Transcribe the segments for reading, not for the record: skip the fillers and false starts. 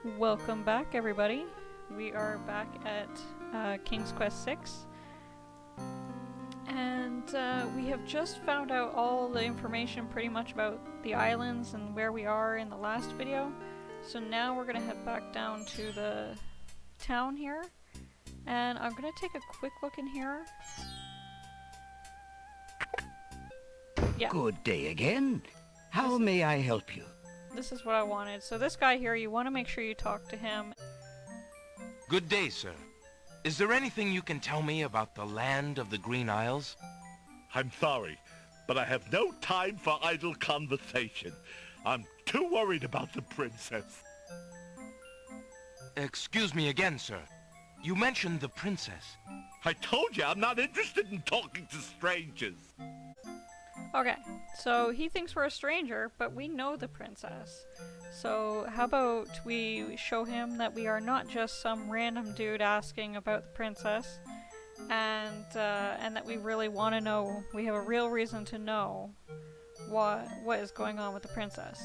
Welcome back, everybody. We are back at King's Quest 6, and we have just found out all the information pretty much about the islands and where we are in the last video. So now we're gonna head back down to the town here, and I'm gonna take a quick look in here. Yeah. Good day again. How may I help you? This is what I wanted. So this guy here, you want to make sure you talk to him. Good day, sir. Is there anything you can tell me about the land of the Green Isles? I'm sorry, but I have no time for idle conversation. I'm too worried about the princess. Excuse me again, sir. You mentioned the princess. I told you I'm not interested in talking to strangers. Okay, so he thinks we're a stranger, but we know the princess. So how about we show him that we are not just some random dude asking about the princess, and that we really want to know, we have a real reason to know what is going on with the princess.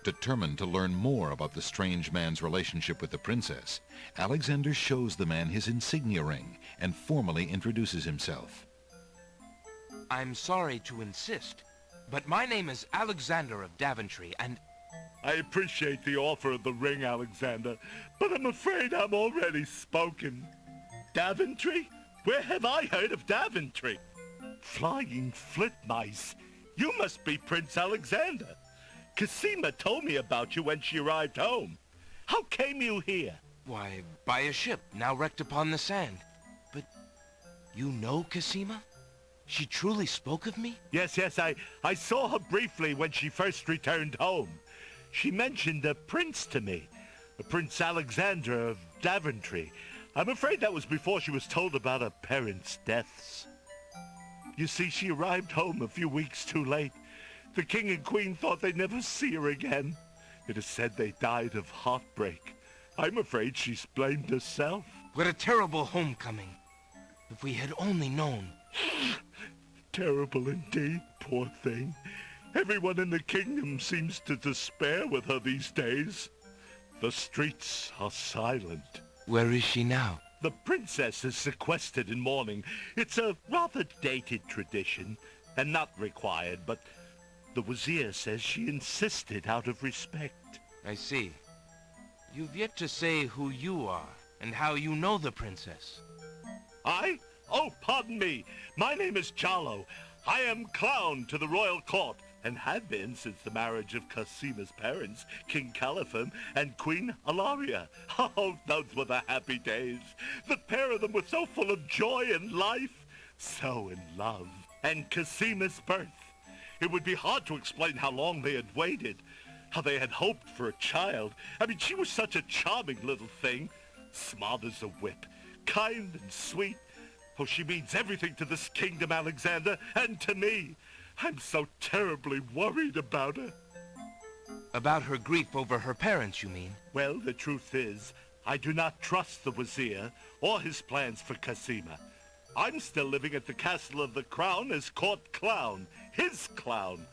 Determined to learn more about the strange man's relationship with the princess, Alexander shows the man his insignia ring and formally introduces himself. I'm sorry to insist, but my name is Alexander of Daventry, and... I appreciate the offer of the ring, Alexander, but I'm afraid I'm already spoken. Daventry? Where have I heard of Daventry? Flying flit mice. You must be Prince Alexander. Cassima told me about you when she arrived home. How came you here? Why, by a ship now wrecked upon the sand. But you know Cassima? She truly spoke of me? Yes, I saw her briefly when she first returned home. She mentioned a prince to me, a Prince Alexander of Daventry. I'm afraid that was before she was told about her parents' deaths. You see, she arrived home a few weeks too late. The king and queen thought they'd never see her again. It is said they died of heartbreak. I'm afraid she's blamed herself. What a terrible homecoming. If we had only known. Terrible indeed, poor thing. Everyone in the kingdom seems to despair with her these days. The streets are silent. Where is she now? The princess is sequestered in mourning. It's a rather dated tradition, and not required, but the Wazir says she insisted out of respect. I see. You've yet to say who you are, and how you know the princess. I? Oh, pardon me. My name is Jalo. I am clown to the royal court, and have been since the marriage of Cassima's parents, King Calipham and Queen Alaria. Oh, those were the happy days. The pair of them were so full of joy and life, so in love. And Cassima's birth. It would be hard to explain how long they had waited, how they had hoped for a child. I mean, she was such a charming little thing, smart as a whip, kind and sweet. Oh, she means everything to this kingdom, Alexander, and to me. I'm so terribly worried about her. About her grief over her parents, you mean? Well, the truth is, I do not trust the Wazir or his plans for Cassima. I'm still living at the Castle of the Crown as court clown, his clown.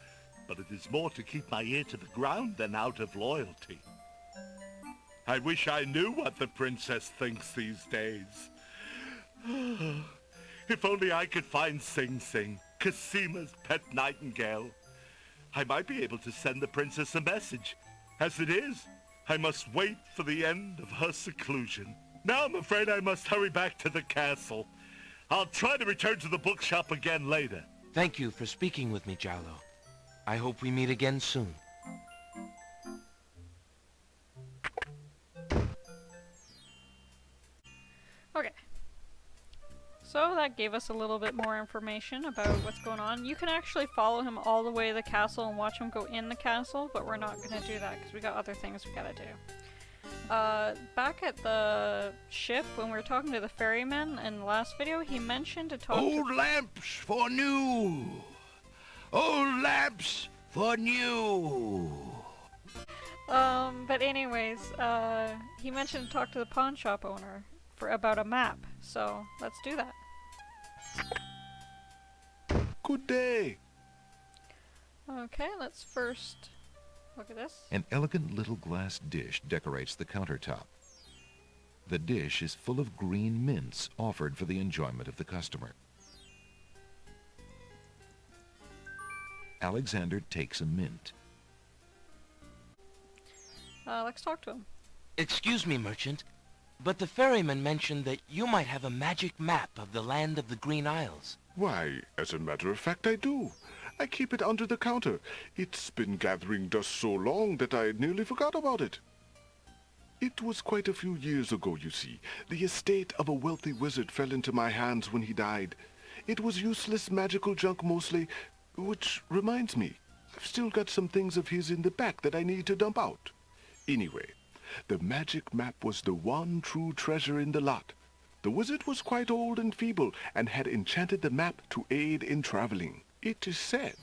But it is more to keep my ear to the ground than out of loyalty. I wish I knew what the princess thinks these days. If only I could find Sing Sing, Cassima's pet nightingale. I might be able to send the princess a message. As it is, I must wait for the end of her seclusion. Now I'm afraid I must hurry back to the castle. I'll try to return to the bookshop again later. Thank you for speaking with me, Jalo. I hope we meet again soon. Okay. So that gave us a little bit more information about what's going on. You can actually follow him all the way to the castle and watch him go in the castle, but we're not going to do that because we got other things we gotta do. Back at the ship, when we were talking to the ferryman in the last video, he mentioned to talk Old lamps for new! Old lamps for new! But anyways, he mentioned to talk to the pawn shop owner about a map, so let's do that. Good day. Okay, let's first Look at this. An elegant little glass dish decorates the countertop. The dish is full of green mints offered for the enjoyment of the customer. Alexander takes a mint. Let's talk to him. Excuse me, merchant, but the ferryman mentioned that you might have a magic map of the land of the Green Isles. Why, as a matter of fact, I do. I keep it under the counter. It's been gathering dust so long that I nearly forgot about it. It was quite a few years ago, you see. The estate of a wealthy wizard fell into my hands when he died. It was useless magical junk mostly, which reminds me, I've still got some things of his in the back that I need to dump out. Anyway, the magic map was the one true treasure in the lot. The wizard was quite old and feeble and had enchanted the map to aid in traveling. It is said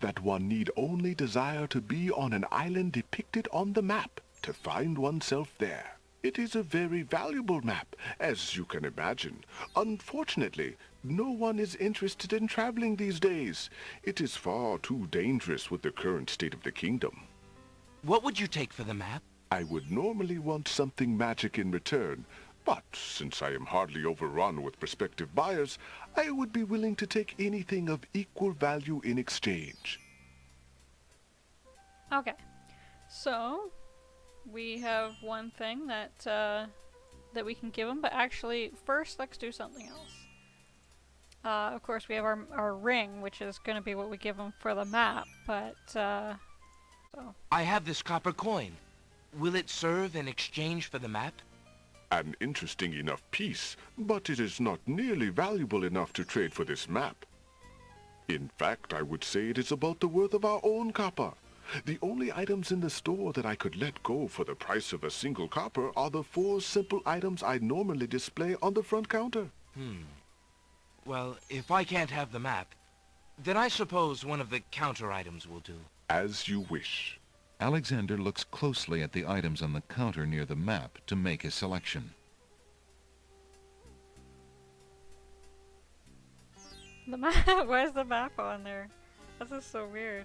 that one need only desire to be on an island depicted on the map to find oneself there. It is a very valuable map, as you can imagine. Unfortunately, no one is interested in traveling these days. It is far too dangerous with the current state of the kingdom. What would you take for the map? I would normally want something magic in return, but since I am hardly overrun with prospective buyers, I would be willing to take anything of equal value in exchange. Okay. So, we have one thing that that we can give him, but actually, first, let's do something else. Of course, we have our ring, which is going to be what we give him for the map, but, so. I have this copper coin. Will it serve in exchange for the map? An interesting enough piece, but it is not nearly valuable enough to trade for this map. In fact, I would say it is about the worth of our own copper. The only items in the store that I could let go for the price of a single copper are the 4 simple items I normally display on the front counter. Well, if I can't have the map, then I suppose one of the counter items will do. As you wish. Alexander looks closely at the items on the counter near the map to make his selection. The map? Why is the map on there? This is so weird.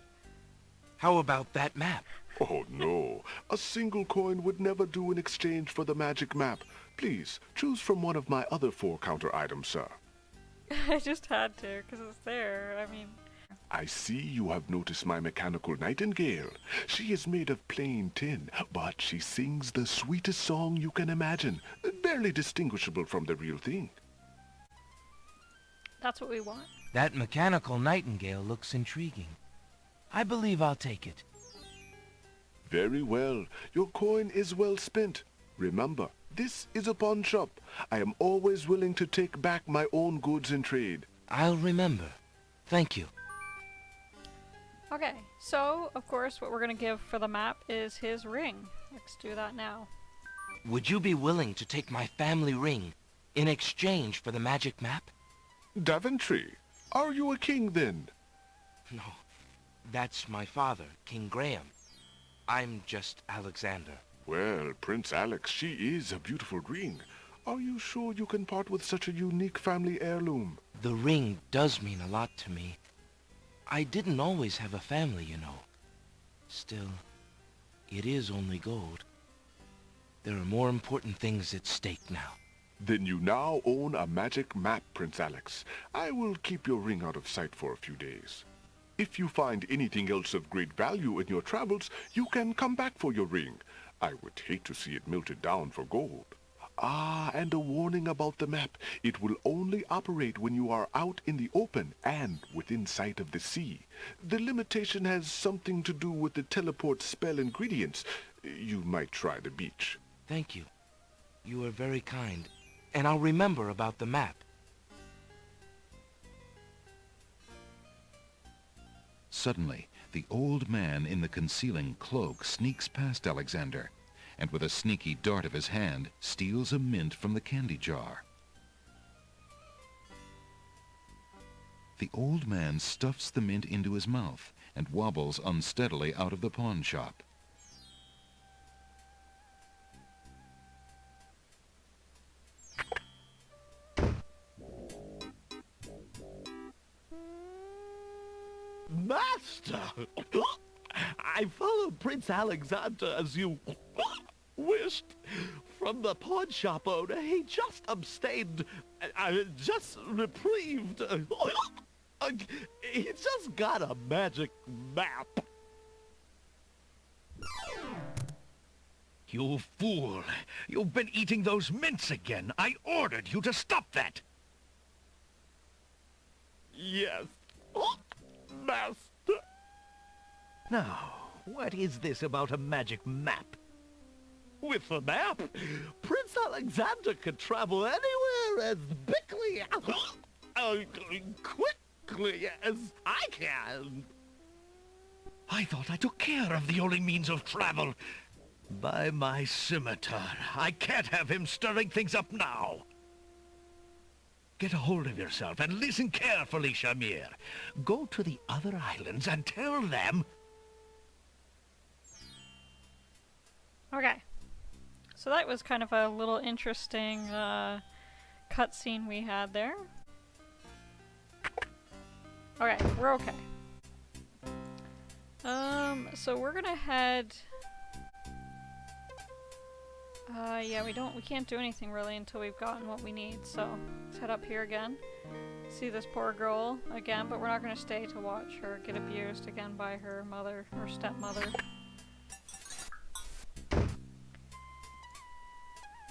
How about that map? Oh no, a single coin would never do in exchange for the magic map. Please, choose from one of my other 4 counter items, sir. I just had to, because it's there. I mean... I see you have noticed my Mechanical Nightingale. She is made of plain tin, but she sings the sweetest song you can imagine, barely distinguishable from the real thing. That's what we want. That Mechanical Nightingale looks intriguing. I believe I'll take it. Very well. Your coin is well spent. Remember, this is a pawn shop. I am always willing to take back my own goods in trade. I'll remember. Thank you. Okay, so, of course, what we're going to give for the map is his ring. Let's do that now. Would you be willing to take my family ring in exchange for the magic map? Daventry, are you a king then? No, that's my father, King Graham. I'm just Alexander. Well, Prince Alex, she is a beautiful ring. Are you sure you can part with such a unique family heirloom? The ring does mean a lot to me. I didn't always have a family, you know. Still, it is only gold. There are more important things at stake now. Then you now own a magic map, Prince Alex. I will keep your ring out of sight for a few days. If you find anything else of great value in your travels, you can come back for your ring. I would hate to see it melted down for gold. Ah, and a warning about the map. It will only operate when you are out in the open and within sight of the sea. The limitation has something to do with the teleport spell ingredients. You might try the beach. Thank you. You are very kind, and I'll remember about the map. Suddenly, the old man in the concealing cloak sneaks past Alexander, and with a sneaky dart of his hand, steals a mint from the candy jar. The old man stuffs the mint into his mouth and wobbles unsteadily out of the pawn shop. Master, I followed Prince Alexander as you wished. From the pawn shop owner, he just abstained, just reprieved. He just got a magic map. You fool! You've been eating those mints again. I ordered you to stop that. Yes, master. Now, what is this about a magic map? With the map, Prince Alexander could travel anywhere as quickly as I can. I thought I took care of the only means of travel. By my scimitar, I can't have him stirring things up now. Get a hold of yourself and listen carefully, Shamir. Go to the other islands and tell them... Okay. So that was kind of a little interesting cutscene we had there. Okay, we're okay. So we're gonna head... yeah, we can't do anything really until we've gotten what we need, so let's head up here again. See this poor girl again, but we're not gonna stay to watch her get abused again by her mother, or stepmother.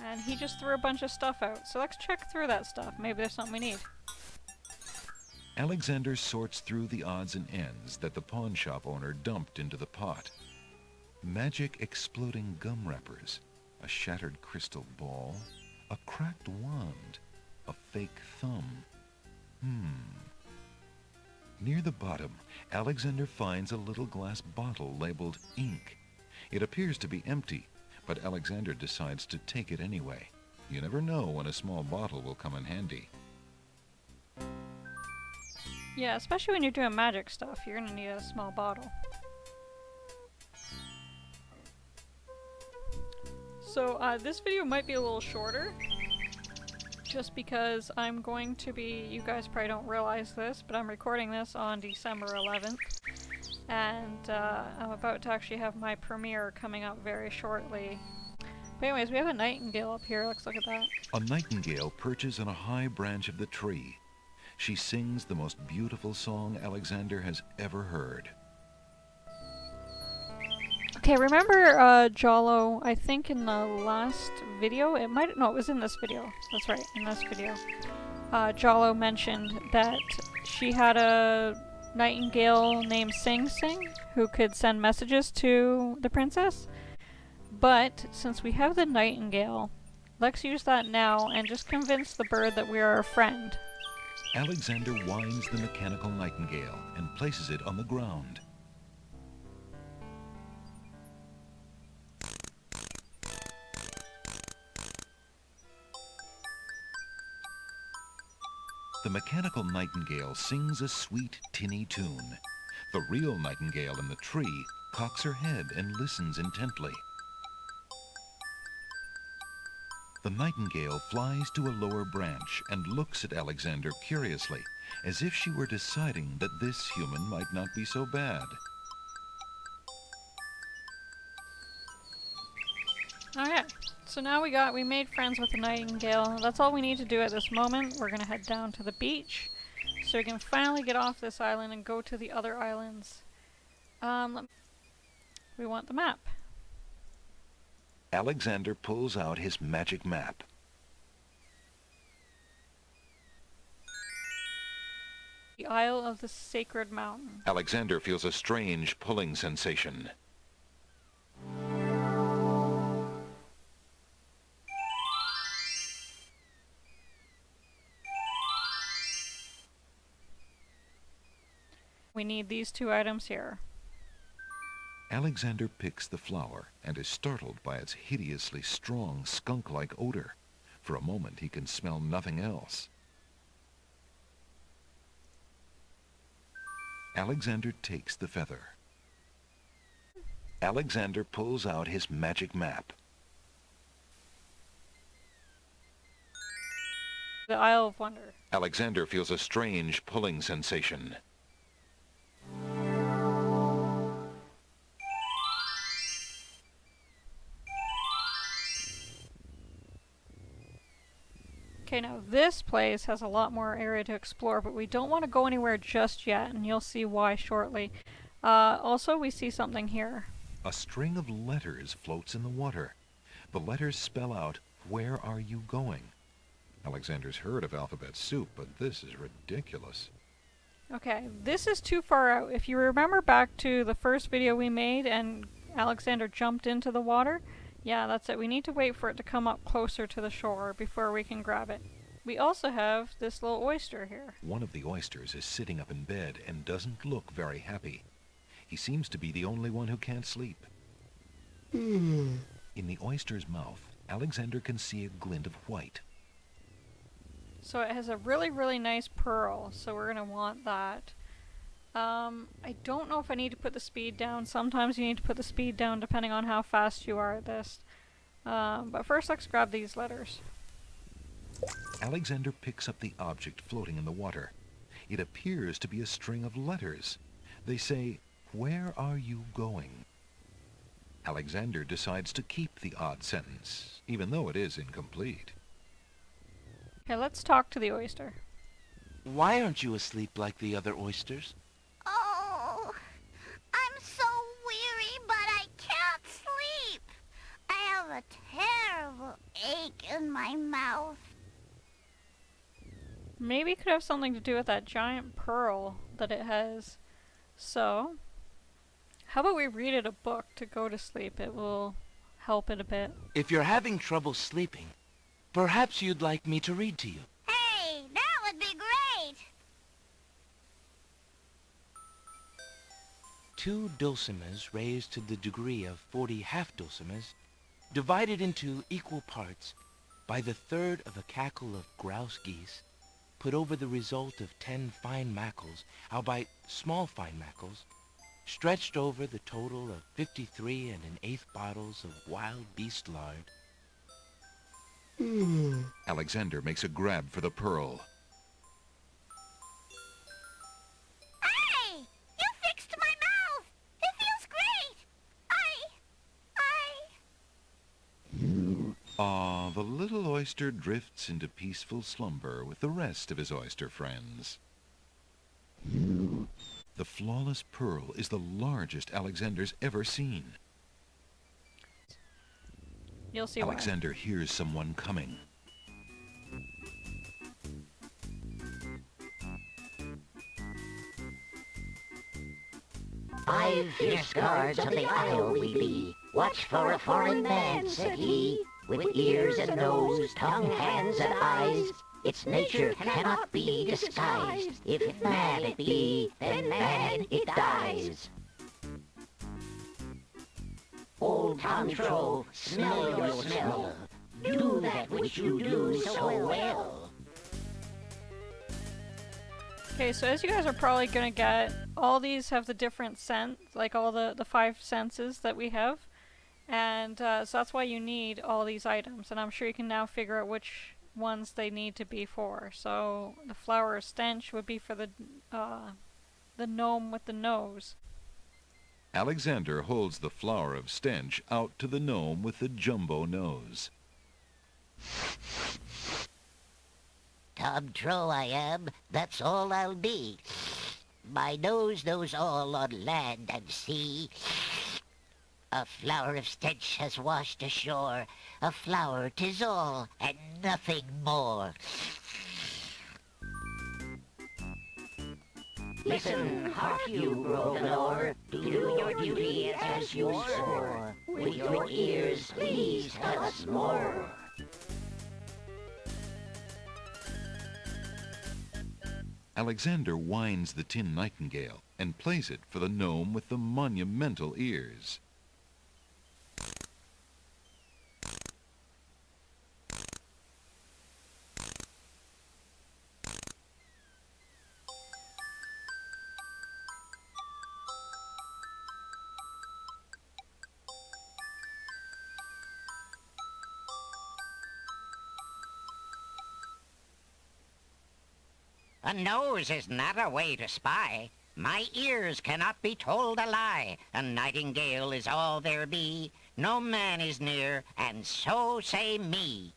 And he just threw a bunch of stuff out, so let's check through that stuff. Maybe there's something we need. Alexander sorts through the odds and ends that the pawn shop owner dumped into the pot. Magic exploding gum wrappers, a shattered crystal ball, a cracked wand, a fake thumb. Near the bottom, Alexander finds a little glass bottle labeled ink. It appears to be empty, but Alexander decides to take it anyway. You never know when a small bottle will come in handy. Yeah, especially when you're doing magic stuff, you're gonna need a small bottle. So, this video might be a little shorter, just because I'm going to be, you guys probably don't realize this, but I'm recording this on December 11th, and I'm about to actually have my premiere coming up very shortly. But anyways, we have a nightingale up here, let's look at that. A nightingale perches on a high branch of the tree. She sings the most beautiful song Alexander has ever heard. Okay, remember Jalo, I think in the last video, it was in this video. That's right, in this video. Jalo mentioned that she had a nightingale named Sing Sing who could send messages to the princess. But since we have the nightingale, let's use that now and just convince the bird that we are a friend. Alexander winds the mechanical nightingale and places it on the ground. The mechanical nightingale sings a sweet, tinny tune. The real nightingale in the tree cocks her head and listens intently. The nightingale flies to a lower branch and looks at Alexander curiously, as if she were deciding that this human might not be so bad. Okay, so now we made friends with the nightingale. That's all we need to do at this moment. We're gonna head down to the beach, so we can finally get off this island and go to the other islands. We want the map. Alexander pulls out his magic map. The Isle of the Sacred Mountain. Alexander feels a strange pulling sensation. We need these two items here. Alexander picks the flower and is startled by its hideously strong skunk-like odor. For a moment he can smell nothing else. Alexander takes the feather. Alexander pulls out his magic map. The Isle of Wonder. Alexander feels a strange pulling sensation. Okay, now this place has a lot more area to explore, but we don't want to go anywhere just yet, and you'll see why shortly. Also, we see something here. A string of letters floats in the water. The letters spell out, "Where are you going?" Alexander's heard of alphabet soup, but this is ridiculous. Okay, this is too far out. If you remember back to the first video we made and Alexander jumped into the water, yeah, that's it. We need to wait for it to come up closer to the shore before we can grab it. We also have this little oyster here. One of the oysters is sitting up in bed and doesn't look very happy. He seems to be the only one who can't sleep. In the oyster's mouth, Alexander can see a glint of white. So it has a really, really nice pearl, so we're going to want that. I don't know if I need to put the speed down. Sometimes you need to put the speed down depending on how fast you are at this. But first let's grab these letters. Alexander picks up the object floating in the water. It appears to be a string of letters. They say, "Where are you going?" Alexander decides to keep the odd sentence, even though it is incomplete. Okay, let's talk to the oyster. Why aren't you asleep like the other oysters? Oh, I'm so weary, but I can't sleep. I have a terrible ache in my mouth. Maybe it could have something to do with that giant pearl that it has. So, how about we read it a book to go to sleep? It will help it a bit. If you're having trouble sleeping, perhaps you'd like me to read to you. Hey, that would be great. 2 dulcimers raised to the degree of 40 half-dulcimers, divided into equal parts by the third of a cackle of grouse geese, put over the result of 10 fine mackles, albeit small fine mackles, stretched over the total of 53 1/8 bottles of wild beast lard. Alexander makes a grab for the pearl. Hey, you fixed my mouth. It feels great. The little oyster drifts into peaceful slumber with the rest of his oyster friends. The flawless pearl is the largest Alexander's ever seen. You'll see why. Alexander hears someone coming. "5 fierce guards of the isle we be. Watch for a foreign man," said he, "with ears and nose, tongue, hands, and eyes. Its nature cannot be disguised. If mad it be, then mad it dies. Old Tantro, smell your smell. Do that which you do so well." Okay, so as you guys are probably gonna get, all these have the different scent, like all the 5 senses that we have. And so that's why you need all these items, and I'm sure you can now figure out which ones they need to be for. So the flower of stench would be for the gnome with the nose. Alexander holds the flower of stench out to the gnome with the jumbo nose. "Tantro I am, that's all I'll be. My nose knows all on land and sea. A flower of stench has washed ashore. A flower 'tis all, and nothing more. Listen, hark you, Grovelor, do your duty as you swore. With your ears, please tell us more." Alexander winds the tin nightingale and plays it for the gnome with the monumental ears. "A nose is not a way to spy. My ears cannot be told a lie. A nightingale is all there be. No man is near, and so say me."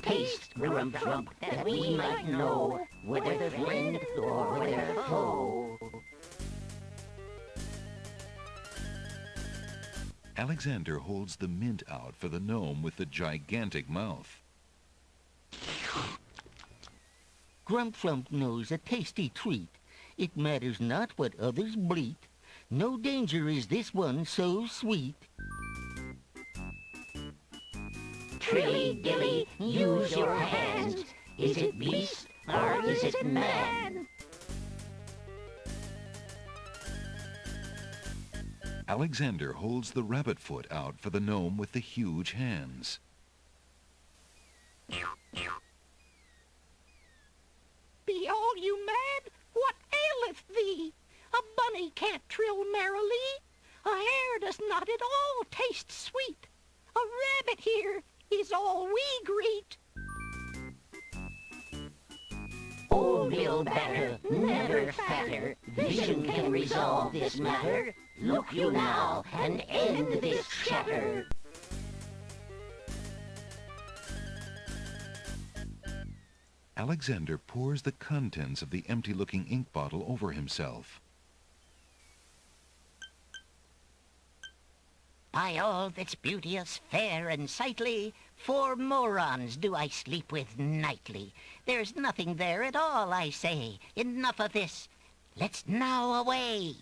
taste, Grump, that we might know whether friend or whether foe. Alexander holds the mint out for the gnome with the gigantic mouth. Grump knows a tasty treat. It matters not what others bleat. No danger is this one so sweet. Trilly dilly, use your hands. Is it beast or is it man? Alexander holds the rabbit foot out for the gnome with the huge hands. Be all you mad? What aileth thee? A bunny can't trill merrily. A hare does not at all taste sweet. A rabbit here is all we greet. Old Bill Batter, never fatter. Vision can resolve this matter. Look you now and end this chatter. Alexander pours the contents of the empty-looking ink bottle over himself. By all that's beauteous, fair, and sightly, 4 morons do I sleep with nightly. There's nothing there at all, I say. Enough of this. Let's now away.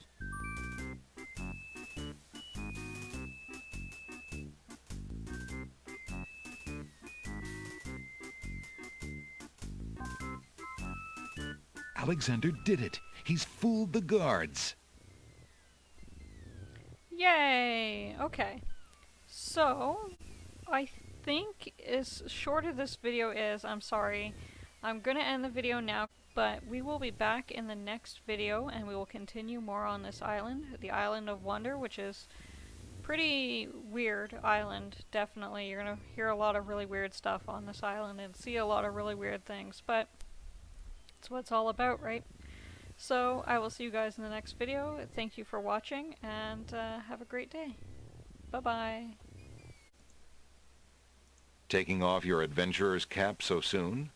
Alexander did it! He's fooled the guards! Yay! Okay. So, I think as short as this video is, I'm sorry, I'm gonna end the video now, but we will be back in the next video and we will continue more on this island, the Island of Wonder, which is pretty weird island, definitely. You're gonna hear a lot of really weird stuff on this island and see a lot of really weird things, but it's what it's all about, right? So, I will see you guys in the next video. Thank you for watching, and have a great day. Bye-bye. Taking off your adventurer's cap so soon?